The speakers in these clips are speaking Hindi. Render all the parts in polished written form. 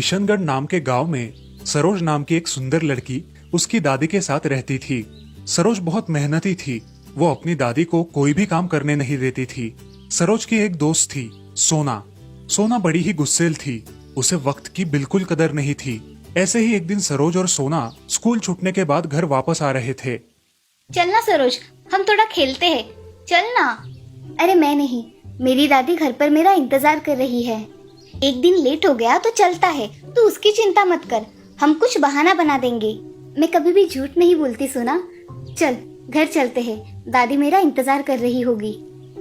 किशनगढ़ नाम के गांव में सरोज नाम की एक सुंदर लड़की उसकी दादी के साथ रहती थी। सरोज बहुत मेहनती थी। वो अपनी दादी को कोई भी काम करने नहीं देती थी। सरोज की एक दोस्त थी, सोना। सोना बड़ी ही गुस्सैल थी। उसे वक्त की बिल्कुल कदर नहीं थी। ऐसे ही एक दिन सरोज और सोना स्कूल छूटने के बाद घर वापस आ रहे थे। चलना सरोज, हम थोड़ा खेलते हैं, चलना। अरे मैं नहीं, मेरी दादी घर पर मेरा इंतजार कर रही है। एक दिन लेट हो गया तो चलता है, तू उसकी चिंता मत कर, हम कुछ बहाना बना देंगे। मैं कभी भी झूठ नहीं बोलती सोना। चल घर चलते हैं, दादी मेरा इंतजार कर रही होगी।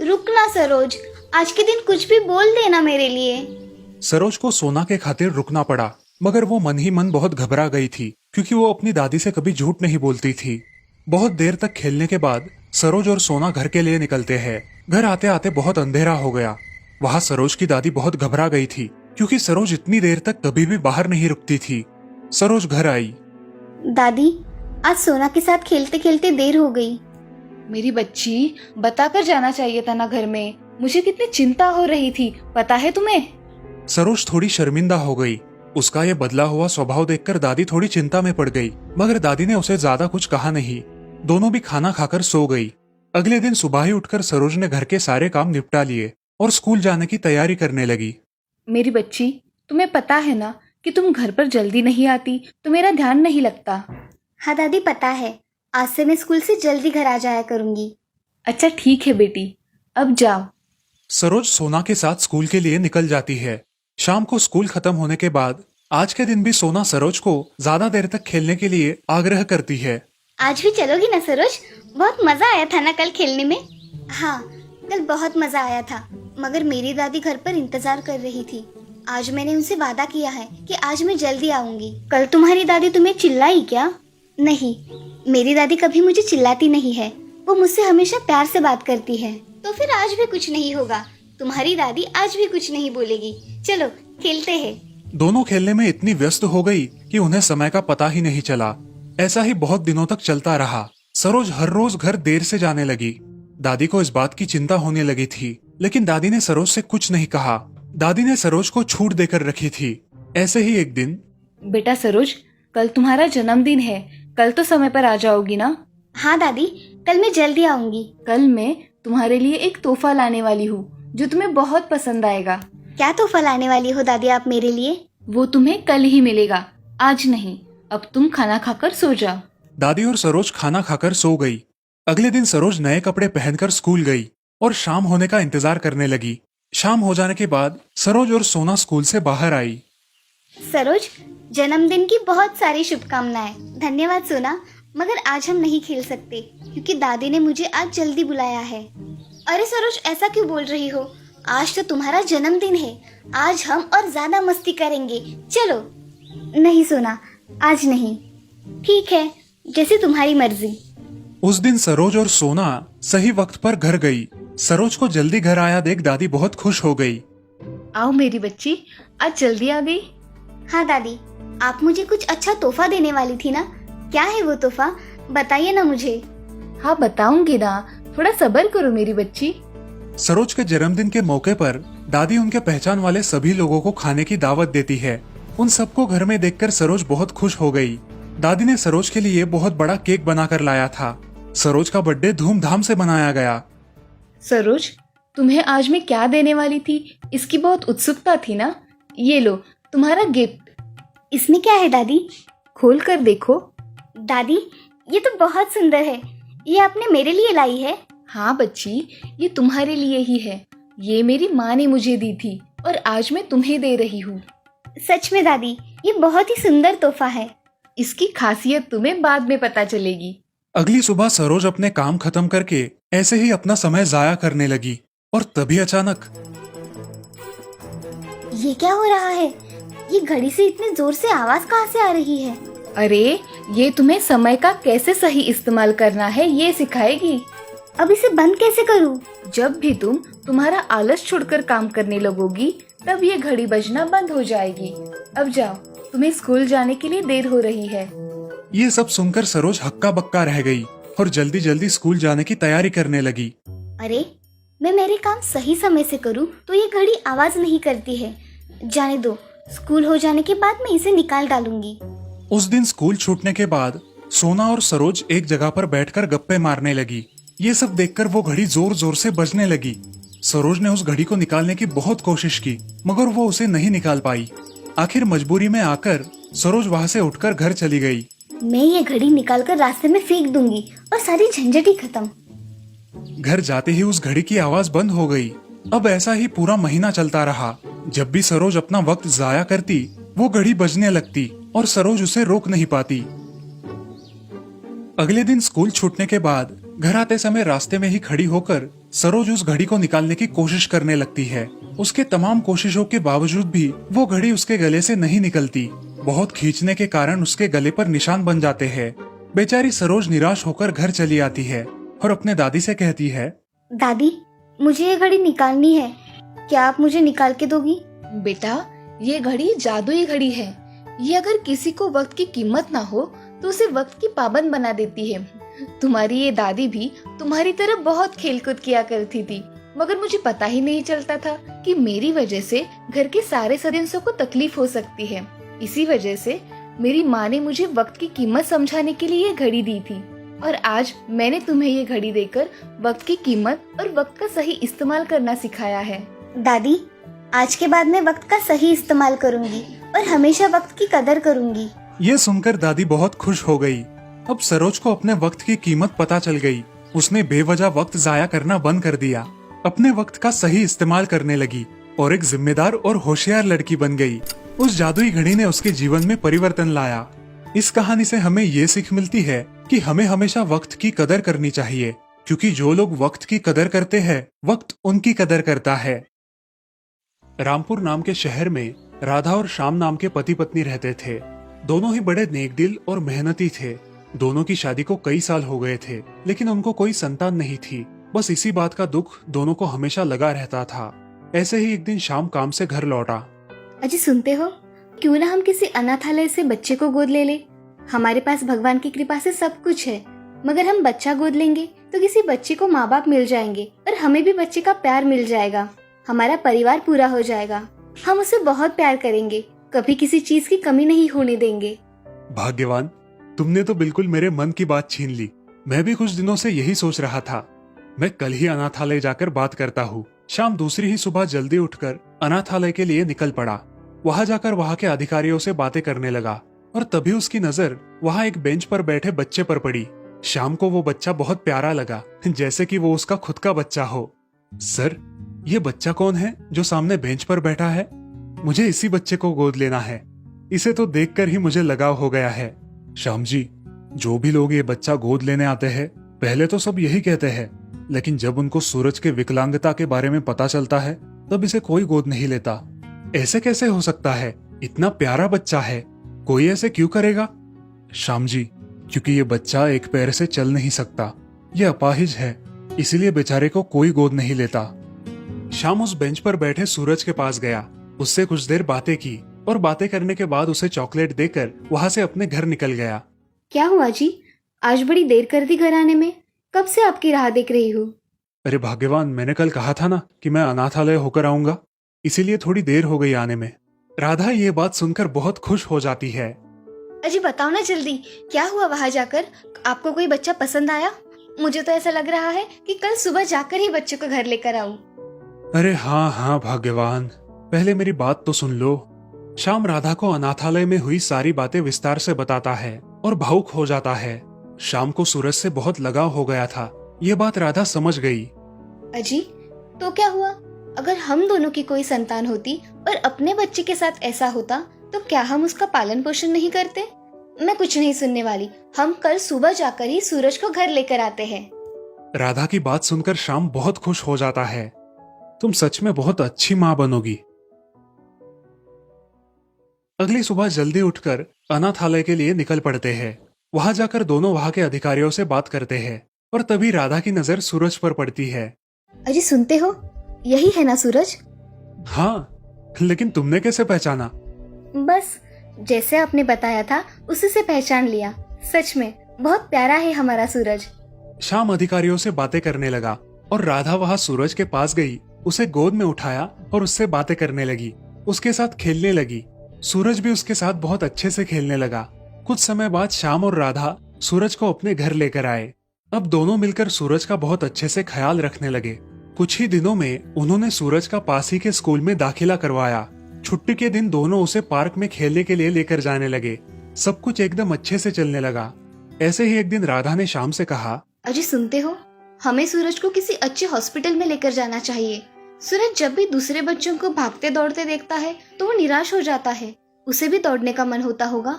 रुकना सरोज, आज के दिन कुछ भी बोल देना मेरे लिए। सरोज को सोना के खातिर रुकना पड़ा, मगर वो मन ही मन बहुत घबरा गई थी, क्योंकि वो अपनी दादी से कभी झूठ नहीं बोलती थी। बहुत देर तक खेलने के बाद सरोज और सोना घर के लिए निकलते हैं। घर आते आते बहुत अंधेरा हो गया। वहाँ सरोज की दादी बहुत घबरा गई थी, क्योंकि सरोज इतनी देर तक कभी भी बाहर नहीं रुकती थी। सरोज घर आई। दादी, आज सोना के साथ खेलते खेलते देर हो गई। मेरी बच्ची, बताकर जाना चाहिए था ना घर में। मुझे कितनी चिंता हो रही थी, पता है तुम्हें? सरोज थोड़ी शर्मिंदा हो गई। उसका ये बदला हुआ स्वभाव देखकर दादी थोड़ी चिंता में पड़ गई, मगर दादी ने उसे ज्यादा कुछ कहा नहीं। दोनों भी खाना खाकर सो गई। अगले दिन सुबह ही उठकर सरोज ने घर के सारे काम निपटा लिए और स्कूल जाने की तैयारी करने लगी। मेरी बच्ची, तुम्हें पता है ना कि तुम घर पर जल्दी नहीं आती तो मेरा ध्यान नहीं लगता। हाँ दादी, पता है। आज से मैं स्कूल से जल्दी घर आ जाया करूंगी। अच्छा ठीक है बेटी, अब जाओ। सरोज सोना के साथ स्कूल के लिए निकल जाती है। शाम को स्कूल खत्म होने के बाद आज के दिन भी सोना सरोज को ज्यादा देर तक खेलने के लिए आग्रह करती है। आज भी चलोगी ना सरोज? बहुत मजा आया था ना कल खेलने में? हाँ, कल बहुत मजा आया था, मगर मेरी दादी घर पर इंतजार कर रही थी। आज मैंने उनसे वादा किया है कि आज मैं जल्दी आऊंगी। कल तुम्हारी दादी तुम्हें चिल्लाई क्या? नहीं, मेरी दादी कभी मुझे चिल्लाती नहीं है। वो मुझसे हमेशा प्यार से बात करती है। तो फिर आज भी कुछ नहीं होगा। तुम्हारी दादी आज भी कुछ नहीं बोलेगी। चलो खेलते हैं। दोनों खेलने में इतनी व्यस्त हो गई कि उन्हें समय का पता ही नहीं चला। ऐसा ही बहुत दिनों तक चलता रहा। सरोज हर रोज घर देर से जाने लगी। दादी को इस बात की चिंता होने लगी थी, लेकिन दादी ने सरोज से कुछ नहीं कहा। दादी ने सरोज को छूट देकर रखी थी। ऐसे ही एक दिन, बेटा सरोज, कल तुम्हारा जन्मदिन है, कल तो समय पर आ जाओगी ना? हाँ दादी, कल मैं जल्दी आऊंगी। कल मैं तुम्हारे लिए एक तोहफा लाने वाली हूँ जो तुम्हें बहुत पसंद आएगा। क्या तोहफा लाने वाली हो दादी आप मेरे लिए? वो तुम्हें कल ही मिलेगा, आज नहीं। अब तुम खाना खाकर सो जाओ। दादी और सरोज खाना खाकर सो गई। अगले दिन सरोज नए कपड़े पहनकर स्कूल गई और शाम होने का इंतजार करने लगी। शाम हो जाने के बाद सरोज और सोना स्कूल से बाहर आई। सरोज, जन्मदिन की बहुत सारी शुभकामनाएं। धन्यवाद सोना, मगर आज हम नहीं खेल सकते क्योंकि दादी ने मुझे आज जल्दी बुलाया है। अरे सरोज, ऐसा क्यों बोल रही हो? आज तो तुम्हारा जन्मदिन है। आज हम और ज्यादा मस्ती करेंगे, चलो। नहीं सोना, आज नहीं। ठीक है, जैसे तुम्हारी मर्जी। उस दिन सरोज और सोना सही वक्त पर घर गई। सरोज को जल्दी घर आया देख दादी बहुत खुश हो गई। आओ मेरी बच्ची, आज जल्दी आ गई। हाँ दादी, आप मुझे कुछ अच्छा तोहफा देने वाली थी ना? क्या है वो तोहफा? बताइए ना मुझे। हाँ बताऊंगी ना, थोड़ा सब्र करो मेरी बच्ची। सरोज के जन्मदिन के मौके पर दादी उनके पहचान वाले सभी लोगों को खाने की दावत देती है। उन सबको घर में देखकर सरोज बहुत खुश हो गई। दादी ने सरोज के लिए बहुत बड़ा केक बनाकर लाया था। सरोज का बर्थडे धूमधाम से मनाया गया। सरोज, तुम्हें आज मैं क्या देने वाली थी, इसकी बहुत उत्सुकता थी ना? ये लो तुम्हारा गिफ्ट। इसमें क्या है दादी? खोल कर देखो। दादी, ये तो बहुत सुंदर है। ये आपने मेरे लिए लाई है? हाँ बच्ची, ये तुम्हारे लिए ही है। ये मेरी माँ ने मुझे दी थी और आज मैं तुम्हें दे रही हूँ। सच में दादी, ये बहुत ही सुंदर तोहफा है। इसकी खासियत तुम्हें बाद में पता चलेगी। अगली सुबह सरोज अपने काम खत्म करके ऐसे ही अपना समय जाया करने लगी और तभी अचानक, ये क्या हो रहा है? ये घड़ी से इतने जोर से आवाज कहाँ से आ रही है? अरे, ये तुम्हें समय का कैसे सही इस्तेमाल करना है ये सिखाएगी। अब इसे बंद कैसे करूँ? जब भी तुम तुम्हारा आलस छोड़कर काम करने लगोगी तब ये घड़ी बजना बंद हो जाएगी। अब जाओ, तुम्हें स्कूल जाने के लिए देर हो रही है। ये सब सुनकर सरोज हक्का बक्का रह गई और जल्दी जल्दी स्कूल जाने की तैयारी करने लगी। अरे, मैं मेरे काम सही समय से करूँ तो ये घड़ी आवाज नहीं करती है। जाने दो, स्कूल हो जाने के बाद मैं इसे निकाल डालूंगी। उस दिन स्कूल छूटने के बाद सोना और सरोज एक जगह पर बैठकर गप्पे मारने लगी। ये सब देखकर वो घड़ी जोर जोर से बजने लगी। सरोज ने उस घड़ी को निकालने की बहुत कोशिश की, मगर वो उसे नहीं निकाल पाई। आखिर मजबूरी में आकर सरोज वहाँ से उठकर घर चली गई। मैं ये घड़ी निकालकर रास्ते में फेंक दूंगी और सारी झंझट ही खत्म। घर जाते ही उस घड़ी की आवाज बंद हो गई। अब ऐसा ही पूरा महीना चलता रहा। जब भी सरोज अपना वक्त जाया करती, वो घड़ी बजने लगती और सरोज उसे रोक नहीं पाती। अगले दिन स्कूल छूटने के बाद घर आते समय रास्ते में ही खड़ी होकर सरोज उस घड़ी को निकालने की कोशिश करने लगती है। उसके तमाम कोशिशों के बावजूद भी वो घड़ी उसके गले से नहीं निकलती। बहुत खींचने के कारण उसके गले पर निशान बन जाते हैं। बेचारी सरोज निराश होकर घर चली आती है और अपने दादी से कहती है, दादी, मुझे ये घड़ी निकालनी है, क्या आप मुझे निकाल के दोगी? बेटा, ये घड़ी जादुई घड़ी है। ये अगर किसी को वक्त की कीमत ना हो तो उसे वक्त की पाबंद बना देती है। तुम्हारी ये दादी भी तुम्हारी तरह बहुत खेलकूद किया करती थी, मगर मुझे पता ही नहीं चलता था कि मेरी वजह से घर के सारे सदस्यों को तकलीफ हो सकती है। इसी वजह से मेरी माँ ने मुझे वक्त की कीमत समझाने के लिए ये घड़ी दी थी, और आज मैंने तुम्हें ये घड़ी देकर वक्त की कीमत और वक्त का सही इस्तेमाल करना सिखाया है। दादी, आज के बाद मैं वक्त का सही इस्तेमाल करूंगी और हमेशा वक्त की कदर करूंगी। ये सुनकर दादी बहुत खुश हो गई। अब सरोज को अपने वक्त की कीमत पता चल गई। उसने बेवजह वक्त जाया करना बंद कर दिया, अपने वक्त का सही इस्तेमाल करने लगी और एक जिम्मेदार और होशियार लड़की बन गई। उस जादुई घड़ी ने उसके जीवन में परिवर्तन लाया। इस कहानी से हमें ये सीख मिलती है कि हमें हमेशा वक्त की कदर करनी चाहिए, क्योंकि जो लोग वक्त की कदर करते हैं, वक्त उनकी कदर करता है। रामपुर नाम के शहर में राधा और श्याम नाम के पति पत्नी रहते थे। दोनों ही बड़े नेकदिल और मेहनती थे। दोनों की शादी को कई साल हो गए थे, लेकिन उनको कोई संतान नहीं थी। बस इसी बात का दुख दोनों को हमेशा लगा रहता था। ऐसे ही एक दिन शाम काम से घर लौटा। अजी, सुनते हो, क्यों ना हम किसी अनाथालय से बच्चे को गोद ले ले। हमारे पास भगवान की कृपा से सब कुछ है, मगर हम बच्चा गोद लेंगे तो किसी बच्चे को माँ बाप मिल जाएंगे और हमें भी बच्चे का प्यार मिल जाएगा। हमारा परिवार पूरा हो जाएगा। हम उसे बहुत प्यार करेंगे, कभी किसी चीज की कमी नहीं होने देंगे। भाग्यवान, तुमने तो बिल्कुल मेरे मन की बात छीन ली। मैं भी कुछ दिनों से यही सोच रहा था। मैं कल ही अनाथालय जाकर बात करता हूँ। शाम दूसरी ही सुबह जल्दी उठकर अनाथालय के लिए निकल पड़ा। वहां जाकर वहां के अधिकारियों से बातें करने लगा और तभी उसकी नजर वहां एक बेंच पर बैठे बच्चे पर पड़ी। शाम को वो बच्चा बहुत प्यारा लगा, जैसे कि वो उसका खुद का बच्चा हो। सर, ये बच्चा कौन है जो सामने बेंच पर बैठा है? मुझे इसी बच्चे को गोद लेना है। इसे तो देखकर ही मुझे लगाव हो गया है। श्याम जी, जो भी लोग ये बच्चा गोद लेने आते हैं, पहले तो सब यही कहते हैं, लेकिन जब उनको सूरज के विकलांगता के बारे में पता चलता है, तब इसे कोई गोद नहीं लेता। ऐसे कैसे हो सकता है? इतना प्यारा बच्चा है, कोई ऐसे क्यों करेगा? श्याम जी, क्योंकि ये बच्चा एक पैर से चल नहीं सकता, ये अपाहिज है, इसीलिए बेचारे को कोई गोद नहीं लेता। श्याम उस बेंच पर बैठे सूरज के पास गया, उससे कुछ देर बातें की और बातें करने के बाद उसे चॉकलेट देकर वहां से अपने घर निकल गया। क्या हुआ जी, आज बड़ी देर कर दी घर आने में? कब से आपकी राह देख रही हूँ। अरे भाग्यवान, मैंने कल कहा था ना कि मैं अनाथालय होकर आऊंगा, इसीलिए थोड़ी देर हो गई आने में। राधा ये बात सुनकर बहुत खुश हो जाती है। अजी, बताओ ना जल्दी, क्या हुआ वहाँ जाकर? आपको कोई बच्चा पसंद आया? मुझे तो ऐसा लग रहा है कि कल सुबह जाकर ही बच्चे को घर लेकर आऊं। अरे हाँ हाँ भाग्यवान, पहले मेरी बात तो सुन लो। श्याम राधा को अनाथालय में हुई सारी बातें विस्तार से बताता है और भावुक हो जाता है। श्याम को सूरज से बहुत लगाव हो गया था। ये बात राधा समझ गई। अजी, तो क्या हुआ? अगर हम दोनों की कोई संतान होती और अपने बच्चे के साथ ऐसा होता, तो क्या हम उसका पालन पोषण नहीं करते? मैं कुछ नहीं सुनने वाली। हम कल सुबह जाकर ही सूरज को घर लेकर आते हैं। राधा की बात सुनकर श्याम बहुत खुश हो जाता है। तुम सच में बहुत अच्छी माँ बनोगी। अगली सुबह जल्दी उठकर अनाथालय के लिए निकल पड़ते हैं। वहां जाकर दोनों वहां के अधिकारियों से बात करते हैं और तभी राधा की नजर सूरज पर पड़ती है। अजी, सुनते हो, यही है ना सूरज? हाँ, लेकिन तुमने कैसे पहचाना? बस जैसे आपने बताया था उसी से पहचान लिया। सच में बहुत प्यारा है हमारा सूरज। श्याम अधिकारियों से बातें करने लगा और राधा वहां सूरज के पास गई, उसे गोद में उठाया और उससे बातें करने लगी, उसके साथ खेलने लगी। सूरज भी उसके साथ बहुत अच्छे से खेलने लगा। कुछ समय बाद श्याम और राधा सूरज को अपने घर लेकर आए। अब दोनों मिलकर सूरज का बहुत अच्छे से ख्याल रखने लगे। कुछ ही दिनों में उन्होंने सूरज का पास ही के स्कूल में दाखिला करवाया। छुट्टी के दिन दोनों उसे पार्क में खेलने के लिए लेकर जाने लगे। सब कुछ एकदम अच्छे से चलने लगा। ऐसे ही एक दिन राधा ने श्याम से कहा, अजय सुनते हो, हमें सूरज को किसी अच्छे हॉस्पिटल में लेकर जाना चाहिए। सूरज जब भी दूसरे बच्चों को भागते दौड़ते देखता है तो वो निराश हो जाता है। उसे भी दौड़ने का मन होता होगा।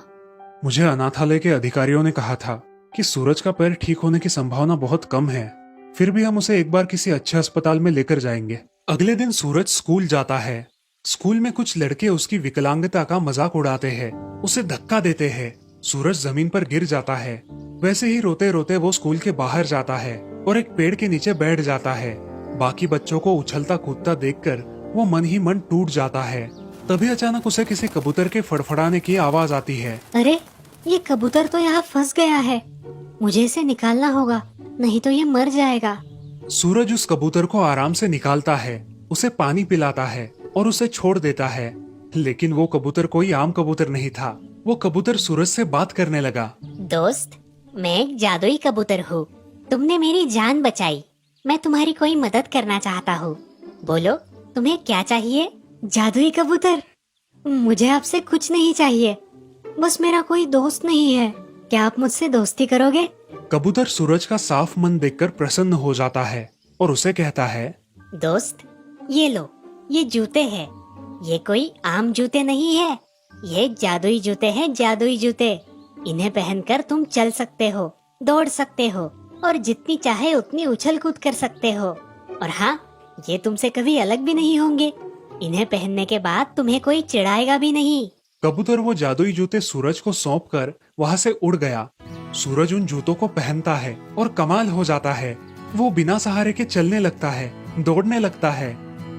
मुझे अनाथालय के अधिकारियों ने कहा था कि सूरज का पैर ठीक होने की संभावना बहुत कम है। फिर भी हम उसे एक बार किसी अच्छे अस्पताल में लेकर जाएंगे। अगले दिन सूरज स्कूल जाता है। स्कूल में कुछ लड़के उसकी विकलांगता का मजाक उड़ाते हैं, उसे धक्का देते हैं। सूरज जमीन पर गिर जाता है। वैसे ही रोते रोते वो स्कूल के बाहर जाता है और एक पेड़ के नीचे बैठ जाता है। बाकी बच्चों को उछलता कूदता देखकर वो मन ही मन टूट जाता है। तभी अचानक उसे किसी कबूतर के फड़फड़ाने की आवाज आती है। अरे, ये कबूतर तो यहाँ फंस गया है। मुझे इसे निकालना होगा, नहीं तो ये मर जाएगा। सूरज उस कबूतर को आराम से निकालता है, उसे पानी पिलाता है और उसे छोड़ देता है। लेकिन वो कबूतर कोई आम कबूतर नहीं था। वो कबूतर सूरज से बात करने लगा। दोस्त, मैं एक जादुई कबूतर हूँ। तुमने मेरी जान बचाई। मैं तुम्हारी कोई मदद करना चाहता हूँ। बोलो, तुम्हें क्या चाहिए? जादुई कबूतर, मुझे आपसे कुछ नहीं चाहिए। बस मेरा कोई दोस्त नहीं है। क्या आप मुझसे दोस्ती करोगे? कबूतर सूरज का साफ मन देखकर प्रसन्न हो जाता है और उसे कहता है, दोस्त, ये लो, ये जूते हैं। ये कोई आम जूते नहीं है। ये जादुई जूते हैं, जादुई जूते। इन्हें पहनकर तुम चल सकते हो, दौड़ सकते हो और जितनी चाहे उतनी उछल कूद कर सकते हो। और हाँ, ये तुमसे कभी अलग भी नहीं होंगे। इन्हें पहनने के बाद तुम्हें कोई चिढ़ाएगा भी नहीं। कबूतर वो जादुई जूते सूरज को सौंपकर वहाँ से उड़ गया। सूरज उन जूतों को पहनता है और कमाल हो जाता है। वो बिना सहारे के चलने लगता है, दौड़ने लगता है।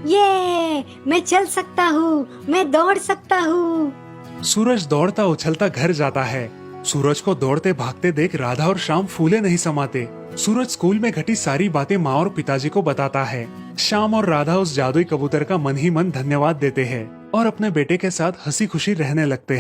ये मैं चल सकता हूँ, मैं दौड़ सकता हूँ। सूरज दौड़ता उछलता घर जाता है। सूरज को दौड़ते भागते देख राधा और श्याम फूले नहीं समाते। सूरज स्कूल में घटी सारी बातें माँ और पिताजी को बताता है। श्याम और राधा उस जादुई कबूतर का मन ही मन धन्यवाद देते हैं और अपने बेटे के साथ हंसी खुशी रहने लगते हैं।